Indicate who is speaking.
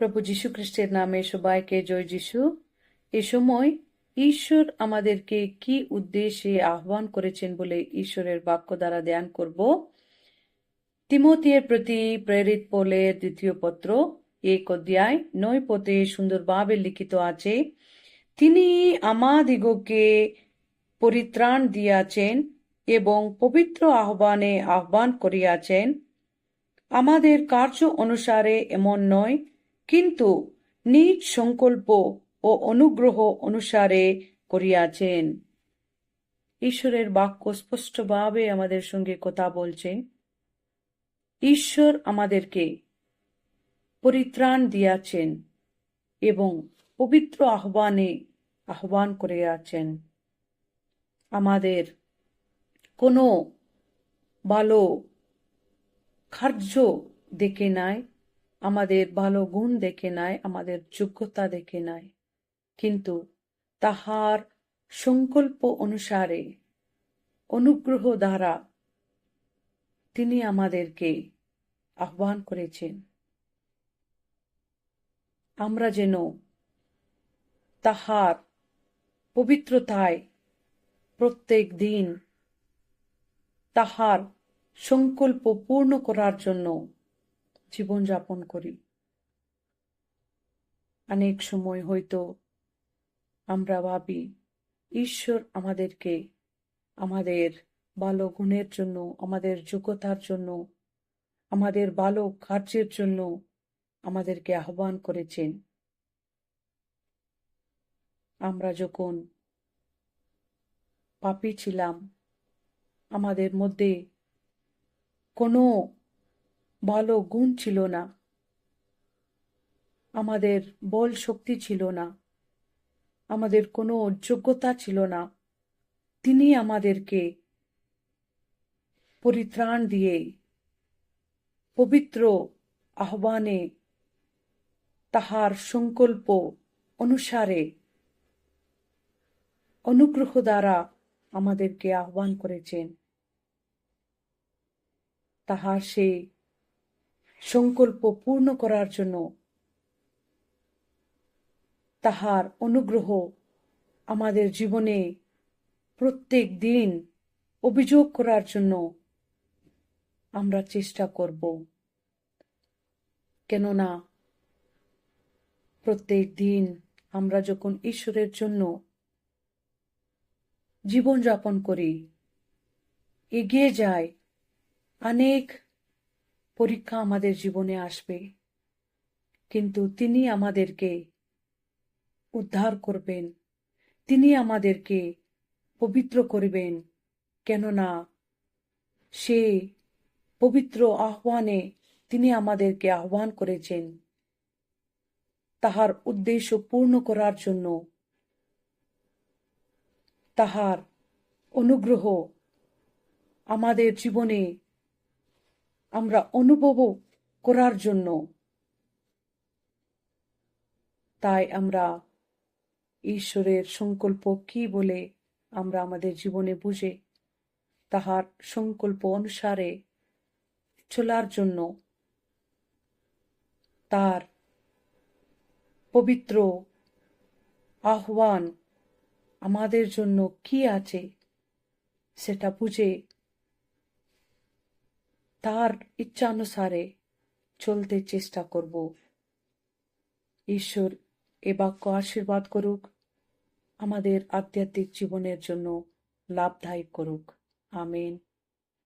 Speaker 1: প্রভু যীশু খ্রিস্টের নামে সবাইকে জয় যিশু। এ সময় ঈশ্বর আমাদেরকে কি উদ্দেশ্যে আহ্বান করেছেন বলে ঈশ্বরের বাক্য দ্বারা ধ্যান করব। তিমোথের প্রতি প্রেরিত পৌলের 2 পত্র 1 অধ্যায় 9 পদে সুন্দরভাবে লিখিত আছে, তিনি আমাদিগকে পরিত্রাণ দিয়াছেন এবং পবিত্র আহ্বানে আহ্বান করিয়াছেন, আমাদের কার্য অনুসারে এমন নয়, কিন্তু নিজ সংকল্প ও অনুগ্রহ অনুসারে করিয়াছেন। ঈশ্বরের বাক্য স্পষ্টভাবে আমাদের সঙ্গে কথা বলছেন। ঈশ্বর আমাদেরকে পরিত্রাণ দিয়াছেন এবং পবিত্র আহ্বানে আহ্বান করিয়াছেন। আমাদের কোনো ভালো কার্য দেখে নাই, আমাদের ভালো গুণ দেখে নাই, আমাদের যোগ্যতা দেখে নাই, কিন্তু তাহার সংকল্প অনুসারে অনুগ্রহ দ্বারা তিনি আমাদেরকে আহ্বান করেছেন। আমরা যেন তাহার পবিত্রতায় প্রত্যেক দিন তাহার সংকল্প পূর্ণ করার জন্য জীবনযাপন করি। অনেক সময় হয়তো আমরা ভাবি ঈশ্বর আমাদেরকে আমাদের ভালো গুণের জন্য, আমাদের যোগ্যতার জন্য, আমাদের ভালো কার্যের জন্য আমাদেরকে আহ্বান করেছেন। আমরা যখন পাপী ছিলাম, আমাদের মধ্যে কোনো ভালো গুণ ছিল না, আমাদের বল শক্তি ছিল না, আমাদের কোনো যোগ্যতা ছিল না, তিনি আমাদেরকে পরিত্রাণ দিয়ে পবিত্র আহ্বানে তাহার সংকল্প অনুসারে অনুগ্রহ দ্বারা আমাদেরকে আহ্বান করেছেন। তাহার সেই সংকল্প পূর্ণ করার জন্য, তাহার অনুগ্রহ আমাদের জীবনে প্রত্যেক দিন অভিযোগ করার জন্য আমরা চেষ্টা করব। কেননা প্রত্যেক দিন আমরা যখন ঈশ্বরের জন্য জীবনযাপন করি, এগিয়ে যাই, অনেক পরীক্ষা আমাদের জীবনে আসবে, কিন্তু তিনি আমাদেরকে উদ্ধার করবেন, তিনি আমাদেরকে পবিত্র করবেন। কেননা সে পবিত্র আহ্বানে তিনি আমাদেরকে আহ্বান করেছেন তাহার উদ্দেশ্য পূর্ণ করার জন্য, তাহার অনুগ্রহ আমাদের জীবনে আমরা অনুভব করার জন্য। তাই আমরা ঈশ্বরের সংকল্প কি বলে আমরা আমাদের জীবনে বুঝে তাহার সংকল্প অনুসারে চলার জন্য, তার পবিত্র আহ্বান আমাদের জন্য কি আছে সেটা বুঝে তার ইচ্ছানুসারে চলতে চেষ্টা করব। ঈশ্বর এ বাক্য আশীর্বাদ করুক, আমাদের আধ্যাত্মিক জীবনের জন্য লাভদায়ক করুক। আমেন।